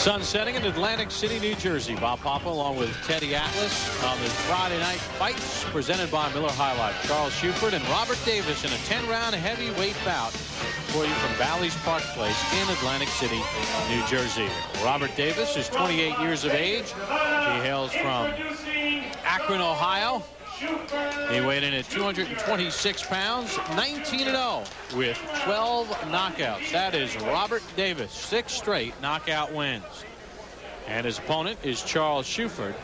Sun setting in Atlantic City, New Jersey. Bob Papa along with Teddy Atlas on the Friday night fights presented by Miller High Life. Charles Shuford and Robert Davis in a 10-round heavyweight bout for you from Bally's Park Place in Atlantic City, New Jersey. Robert Davis is 28 years of age. He hails from Akron, Ohio. He weighed in at 226 pounds, 19-0 with 12 knockouts. That is Robert Davis, 6 straight knockout wins. And his opponent is Charles Shuford,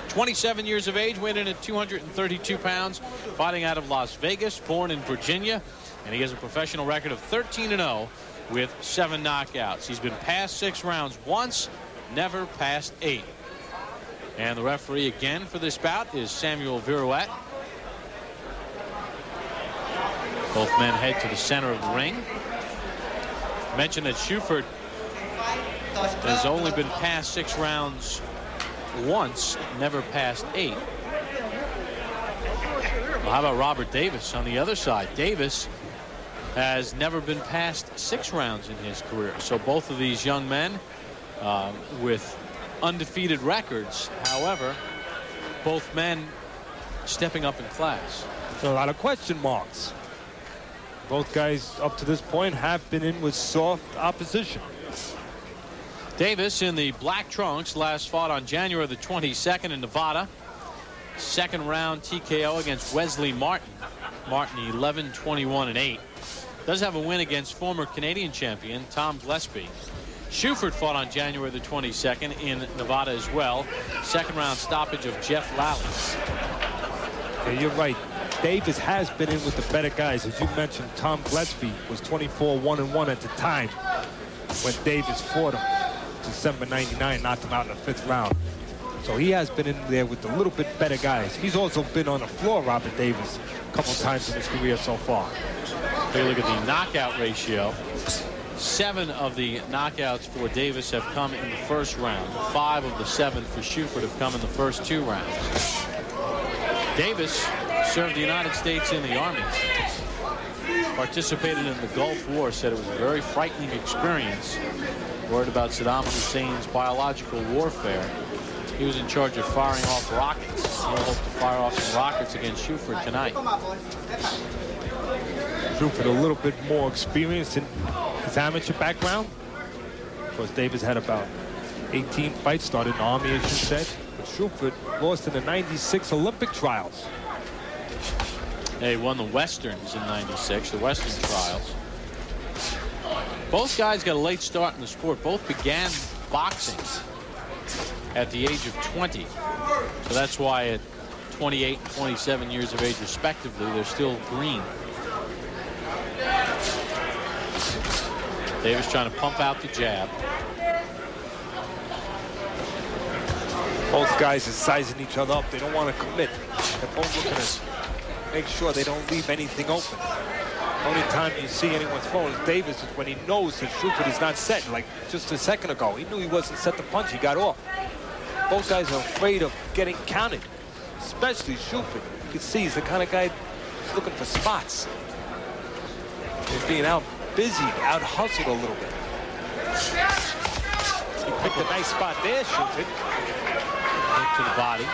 27 years of age, weighed in at 232 pounds, fighting out of Las Vegas, born in Virginia. And he has a professional record of 13-0 with 7 knockouts. He's been past 6 rounds once, never past 8. And the referee again for this bout is Samuel Virouette. Both men head to the center of the ring. Mentioned that Shuford has only been past 6 rounds once, never past 8. Well, how about Robert Davis on the other side? Davis has never been past 6 rounds in his career. So both of these young men with undefeated records. However, both men stepping up in class. There's a lot of question marks. Both guys up to this point have been in with soft opposition. Davis in the black trunks last fought on January the 22nd in Nevada. Second round TKO against Wesley Martin. Martin 11-21-8. Does have a win against former Canadian champion Tom Gillespie. Shuford fought on January the 22nd in Nevada as well. Second round stoppage of Jeff Lally. Yeah, you're right. Davis has been in with the better guys. As you mentioned, Tom Gillespie was 24-1-1 at the time when Davis fought him. December '99, knocked him out in the 5th round. So he has been in there with a little bit better guys. He's also been on the floor, Robert Davis, a couple times in his career so far. Take a look at the knockout ratio. 7 of the knockouts for Davis have come in the first round. 5 of the 7 for Shuford have come in the first 2 rounds. Davis served the United States in the Army. Participated in the Gulf War, said it was a very frightening experience. Worried about Saddam Hussein's biological warfare. He was in charge of firing off rockets. He'll hope to fire off some rockets against Shuford tonight. Shuford a little bit more experience in his amateur background. Of course, Davis had about 18 fights, started in the Army, as you said. But Shuford lost in the '96 Olympic trials. They won the Westerns in '96, the Western trials. Both guys got a late start in the sport. Both began boxing at the age of 20. So that's why at 28 and 27 years of age, respectively, they're still green. Davis trying to pump out the jab. Both guys are sizing each other up. They don't want to commit. They're both looking to make sure they don't leave anything open. The only time you see anyone throw is Davis is when he knows that Shuford is not set. Like just a second ago, he knew he wasn't set to punch. He got off. Both guys are afraid of getting counted, especially Shuford. You can see he's the kind of guy who's looking for spots. He's being out busy, out hustled a little bit. He picked a nice spot there, Shuford. To the body.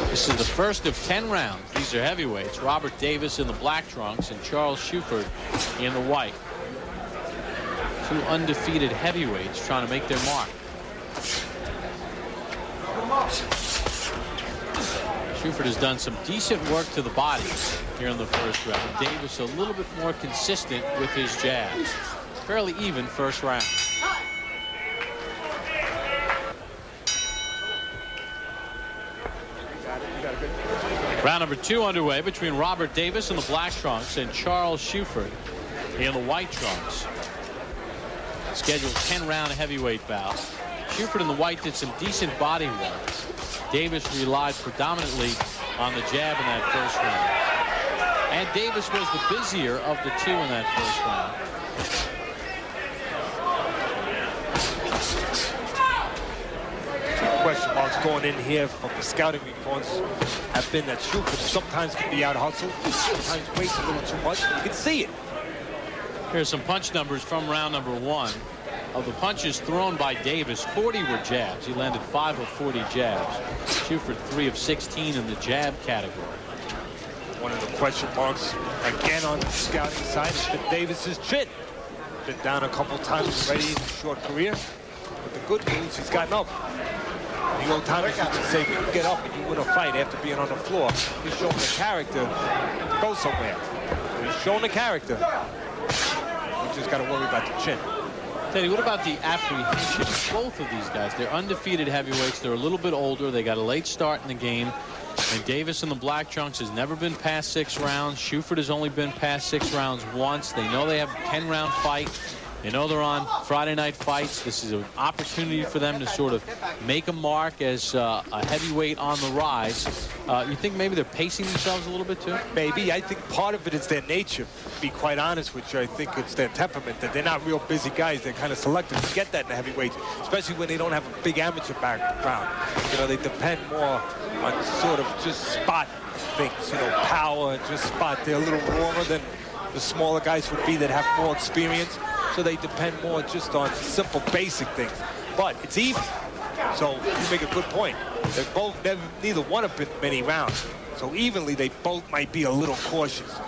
This is the first of 10 rounds. These are heavyweights. Robert Davis in the black trunks and Charles Shuford in the white. 2 undefeated heavyweights trying to make their mark. Shuford has done some decent work to the body here in the first round. Davis a little bit more consistent with his jabs. Fairly even first round. Round number 2 underway between Robert Davis in the black trunks and Charles Shuford in the white trunks. Scheduled 10-round heavyweight bout. Shuford in the white did some decent body work. Davis relied predominantly on the jab in that first round. And Davis was the busier of the 2 in that first round. Question marks going in here from the scouting reports have been that Shuford sometimes can be out hustled, sometimes waits a little too much. You can see it. Here's some punch numbers from round number 1. Of the punches thrown by Davis, 40 were jabs. He landed 5 of 40 jabs. Shuford 3 of 16 in the jab category. One of the question marks again on the scouting side has been Davis's chin. Been down a couple times already in his short career. But the good news, he's gotten up. The old timers used to say, if you can get up and you win a fight after being on the floor, he's shown the character to go somewhere. So he's shown the character. We just got to worry about the chin. Teddy, what about the apprehension? Both of these guys, they're undefeated heavyweights. They're a little bit older. They got a late start in the game. And Davis in the black trunks has never been past 6 rounds. Shuford has only been past 6 rounds once. They know they have a 10-round fight. They know they're on Friday Night Fights. This is an opportunity for them to sort of make a mark as a heavyweight on the rise. You think maybe they're pacing themselves a little bit too? Maybe. I think part of it is their nature. To be quite honest with you, I think it's their temperament, that they're not real busy guys. They're kind of selective. You get that in the heavyweights, especially when they don't have a big amateur background. You know, they depend more on sort of just spot things, you know, power and just spot. They're a little rawer than the smaller guys would be that have more experience. So they depend more just on simple, basic things. But it's even. So you make a good point. They both, neither one have been many rounds. So evenly, they both might be a little cautious.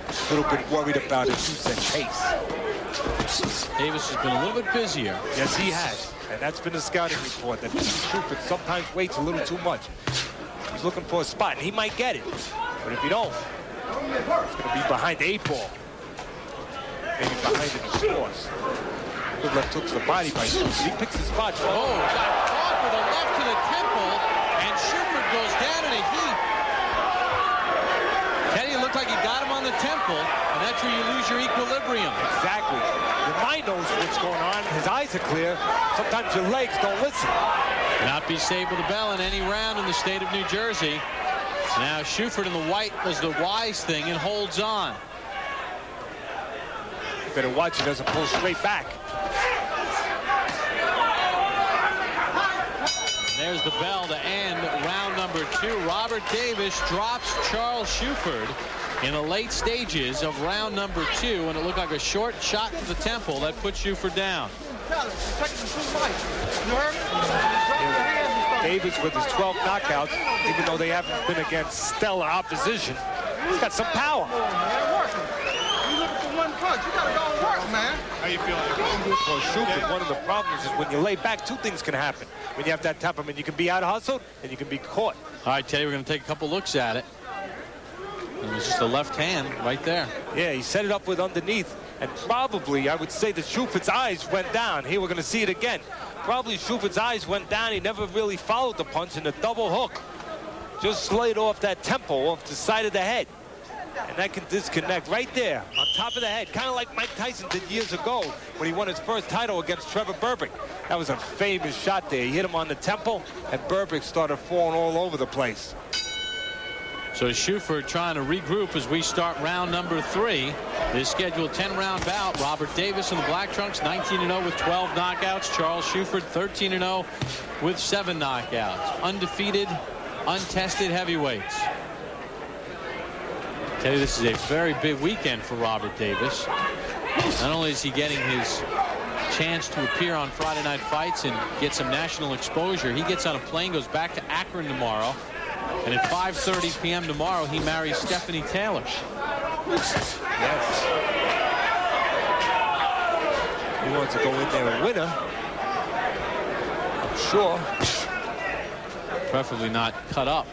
A little bit worried about it. Who said pace? Davis has been a little bit busier. Yes, he has. And that's been a scouting report, that Shuford sometimes waits a little too much. He's looking for a spot, and he might get it. But if he don't, it's going to be behind the 8 ball. Maybe behind it, he scores. Good left hook to the body by Shuford. He picks his spot. Oh, got caught with a left to the temple, and Shuford goes down in a heap. Teddy, it looked like he got him on the temple, and that's where you lose your equilibrium. Exactly. Your mind knows what's going on. His eyes are clear. Sometimes your legs don't listen. Not be saved with a bell in any round in the state of New Jersey. Now Shuford in the white does the wise thing and holds on. You better watch, he doesn't pull straight back. There's the bell to end round number 2. Robert Davis drops Charles Shuford in the late stages of round number 2, and it looked like a short shot to the temple that put Shuford down. Davis with his 12 knockouts, even though they haven't been against stellar opposition, he's got some power. You looking for one punch. You gotta go and work, man. How you feeling? For Shuford, one of the problems is when you lay back, 2 things can happen. When you have that temperament, you can be out-hustled and you can be caught. All right, Teddy, we're going to take a couple looks at it. It was just a left hand right there. Yeah, he set it up with underneath. And probably, I would say that Shuford's eyes went down. Here, we're going to see it again. Probably Shuford's eyes went down. He never really followed the punch, and the double hook just slid off that temple, off the side of the head. And that can disconnect right there on top of the head, kind of like Mike Tyson did years ago when he won his first title against Trevor Berbick. That was a famous shot there. He hit him on the temple, and Berbick started falling all over the place. So Shuford trying to regroup as we start round number 3. This scheduled 10-round bout. Robert Davis in the black trunks, 19-0 with 12 knockouts. Charles Shuford, 13-0 with 7 knockouts. Undefeated, untested heavyweights. I tell you, this is a very big weekend for Robert Davis. Not only is he getting his chance to appear on Friday Night Fights and get some national exposure, he gets on a plane, goes back to Akron tomorrow, and at 5:30 p.m. tomorrow, he marries Stephanie Taylor. Yes. He wants to go in there a winner, I'm sure. Preferably not cut up.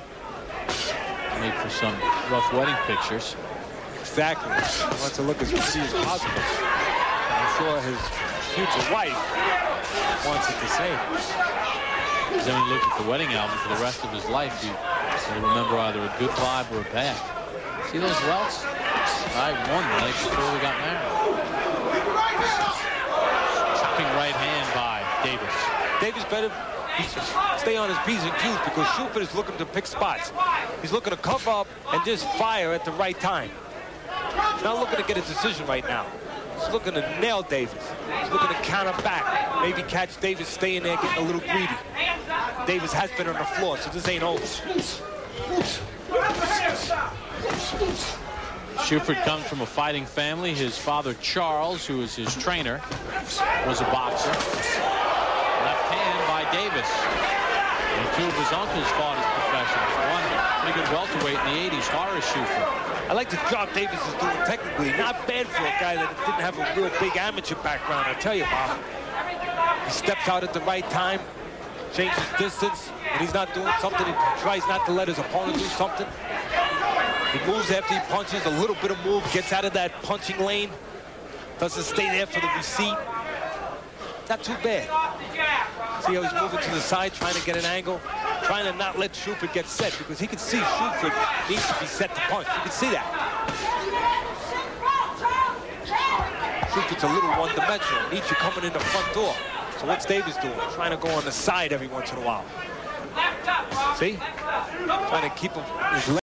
Made for some rough wedding pictures. Exactly. He wants to look as pretty as possible. And I'm sure his future wife wants it the same. Because then when you look at the wedding album for the rest of his life, you'll remember either a good vibe or a bad. See those welts? I won the night before we got married. Chopping right hand by Davis. Davis better stay on his P's and Q's, because Shuford is looking to pick spots. He's looking to cover up and just fire at the right time. He's not looking to get a decision right now. He's looking to nail Davis. He's looking to counter back. Maybe catch Davis staying there getting a little greedy. Davis has been on the floor, so this ain't over. Shuford comes from a fighting family. His father, Charles, who was his trainer, was a boxer. Left hand by Davis. And two of his uncles fought as professionals. One pretty good welterweight in the 80s, Horace Shuford. I like the job Davis is doing technically. Not bad for a guy that didn't have a real big amateur background, I tell you, Bob. He steps out at the right time, changes distance. When he's not doing something, he tries not to let his opponent do something. He moves after he punches, a little bit of move, gets out of that punching lane. Doesn't stay there for the receipt. Not too bad. See how he's moving to the side, trying to get an angle, trying to not let Shuford get set, because he can see Shuford needs to be set to punch. You can see that. Shuford's a little one-dimensional. Needs you coming in the front door. So what's Davis doing? Trying to go on the side every once in a while. See? Trying to keep his legs.